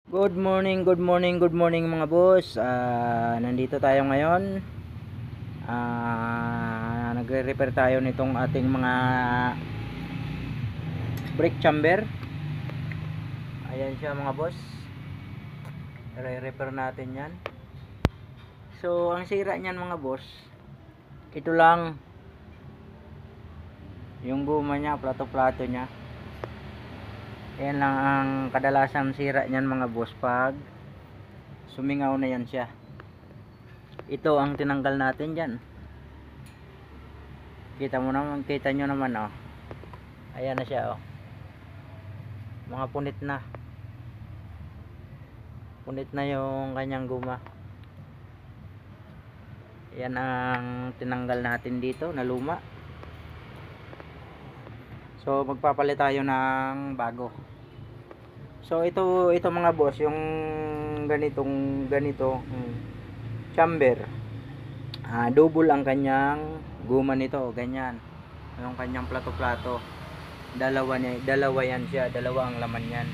Good morning, good morning, good morning mga boss. Nandito tayo ngayon. Nagre-repair tayo nitong ating mga brake chamber. Ayan siya mga boss. Re-repair natin yan. So, ang sira niyan mga boss, ito lang. Yung guma niya, plato-plato niya. Ayan lang ang kadalasang sira niyan mga boss pag sumingaw na yan siya. Ito ang tinanggal natin dyan. Kita nyo naman oh. Ayan na siya oh. Mga punit na. Punit na yung kanyang guma. Yan ang tinanggal natin dito na luma. So magpapalit tayo ng bago. So ito mga boss, yung ganito chamber. Double ang kanyang guma nito, ganyan. Yung kanyang plato-plato. Dalawa yan siya, dalawa ang laman yan.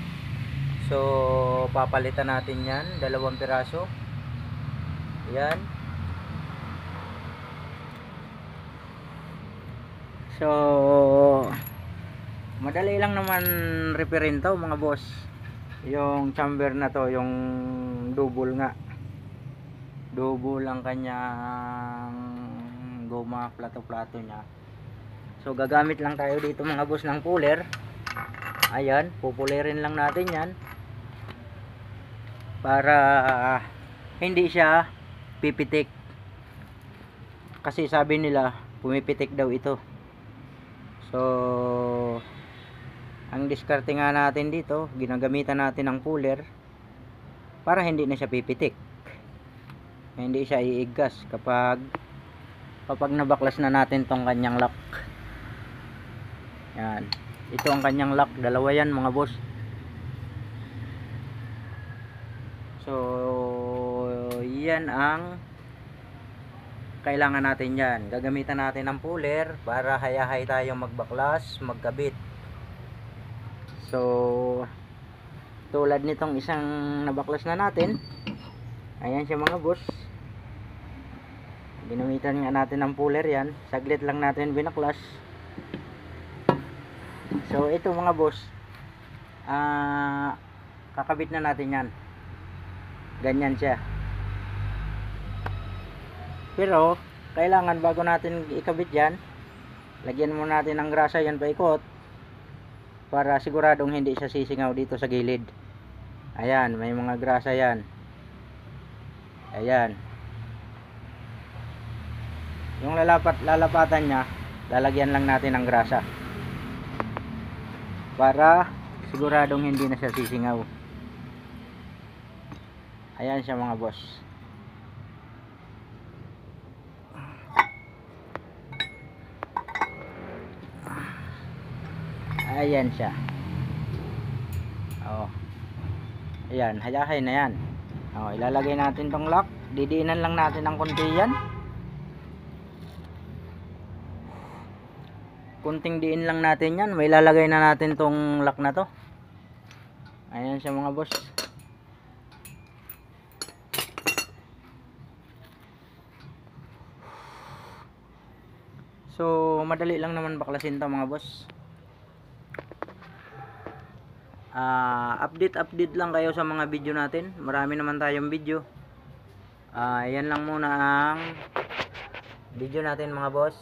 So papalitan natin yan, 2 piraso. Yan. So madali lang naman repairin to mga boss. Yung chamber na to, yung double nga. Double ang kanyang goma, plato-plato niya. So gagamit lang tayo dito mga boss ng puller. Ayan, pupulerin lang natin yan para hindi siya pipitik. Kasi sabi nila pumipitik daw ito. So ang diskarte nga natin dito, ginagamitan natin ng puller para hindi na siya pipitik. Hindi siya iigas kapag nabaklas na natin tong kanyang lock. Yan. Ito ang kanyang lock, dalawa yan mga boss. So yan ang kailangan natin yan. Gagamitan natin ng puller para hayahay tayo magbaklas, magkabit. So tulad nitong isang nabaklas na natin, ayan siya mga boss. Ginamitan nga natin ng puller yan, saglit lang natin binaklas. So ito mga boss, kakabit na natin yan, ganyan siya. Pero kailangan bago natin ikabit yan, lagyan muna natin ng grasa yan paikot para siguradong hindi siya sisingaw dito sa gilid. Ayan, may mga grasa yan. Ayan. Yung lalapatan niya, lalagyan lang natin ng grasa para siguradong hindi na siya sisingaw. Ayan siya mga boss. Ayan siya. Oh. Ayan, hayahay na yan. Oh, ilalagay natin tong lock. Didiinan lang natin ng konti yan. Kunting diin lang natin yan. May ilalagay na natin tong lock na to. Ayan siya mga boss. So madali lang naman baklasin to mga boss. Update lang kayo sa mga video natin. Marami naman tayong video. Yan lang muna ang video natin mga boss.